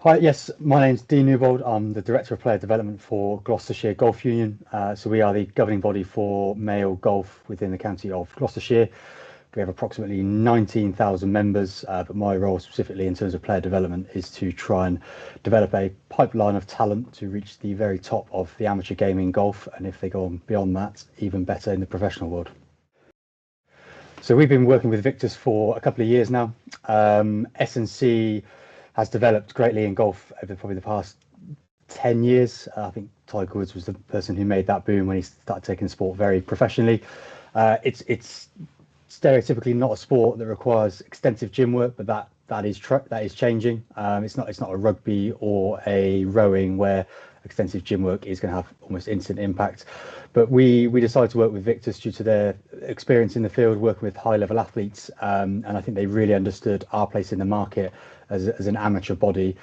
Hi, yes, my name's Dean Newbold. I'm the Director of Player Development for Gloucestershire Golf Union. So we are the governing body for male golf within the county of Gloucestershire. We have approximately 19,000 members, but my role specifically in terms of player development is to try and develop a pipeline of talent to reach the very top of the amateur game in golf, and if they go on beyond that, even better in the professional world. So we've been working with Victus for a couple of years now. S&C has developed greatly in golf over probably the past 10 years. I think Tiger Woods was the person who made that boom when he started taking the sport very professionally. It's stereotypically not a sport that requires extensive gym work, but that is changing. It's not a rugby or a rowing where extensive gym work is going to have almost instant impact. But we decided to work with Victus due to their experience in the field, working with high-level athletes, and I think they really understood our place in the market as an amateur body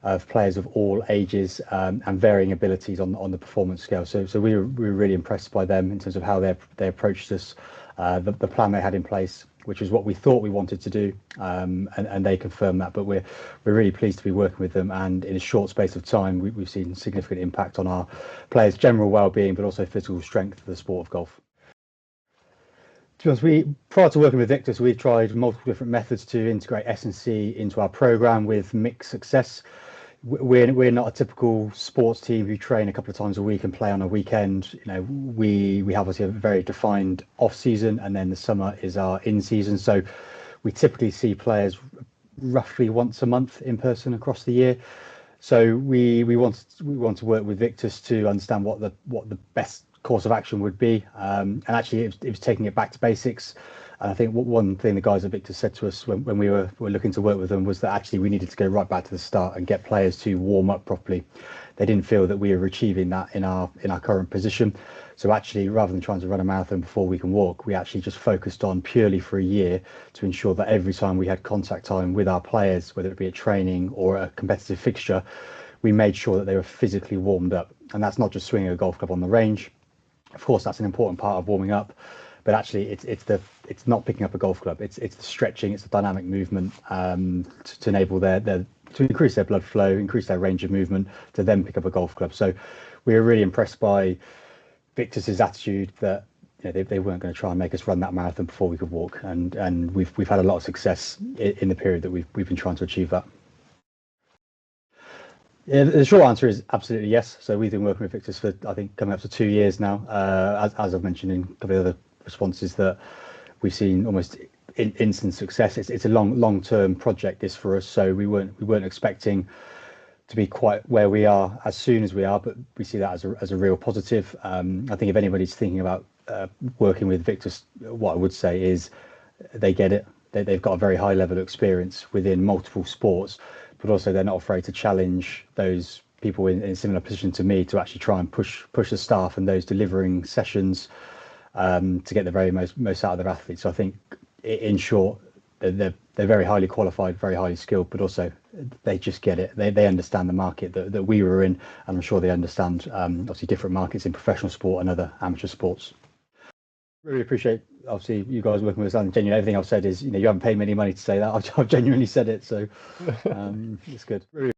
of players of all ages and varying abilities on the performance scale. So we were really impressed by them in terms of how they approached us, the plan they had in place, which is what we thought we wanted to do, and they confirmed that. But we're really pleased to be working with them, and in a short space of time, we've seen significant impact on our players' general well-being, but also physical strength for the sport of golf. To be honest, prior to working with Victus, we tried multiple different methods to integrate S&C into our program with mixed success. We're not a typical sports team who train a couple of times a week and play on a weekend. We have obviously a very defined off season, and then the summer is our in season. So we typically see players roughly once a month in person across the year. So we want to work with Victus to understand what the best course of action would be, and actually it was taking it back to basics. And I think one thing the guys at Victus said to us when we were looking to work with them was that actually we needed to go right back to the start and get players to warm up properly. They didn't feel that we were achieving that in our current position. So actually, rather than trying to run a marathon before we can walk, we actually just focused on purely for a year to ensure that every time we had contact time with our players, whether it be a training or a competitive fixture, we made sure that they were physically warmed up. And that's not just swinging a golf club on the range. Of course, that's an important part of warming up, but actually it's not picking up a golf club. It's the stretching, it's the dynamic movement to enable to increase their blood flow, increase their range of movement, to then pick up a golf club. So we were really impressed by Victus's attitude that they weren't going to try and make us run that marathon before we could walk, and we've had a lot of success in the period that we've been trying to achieve that. Yeah, the short answer is absolutely yes. So we've been working with Victus for, I think, coming up to 2 years now. As I've mentioned in a couple of other responses, that we've seen almost instant success. It's a long-term project, this, for us. So we weren't expecting to be quite where we are as soon as we are, but we see that as a real positive. I think if anybody's thinking about working with Victus, what I would say is they get it. They've got a very high level of experience within multiple sports, but also they're not afraid to challenge those people in a similar position to me to actually try and push the staff and those delivering sessions to get the very most out of their athletes. So I think, in short, they're very highly qualified, very highly skilled, but also they just get it. They understand the market that we were in, and I'm sure they understand obviously different markets in professional sport and other amateur sports. Really appreciate, obviously, you guys working with us. And genuinely, everything I've said is, you haven't paid me any money to say that. I've genuinely said it, so it's good. Really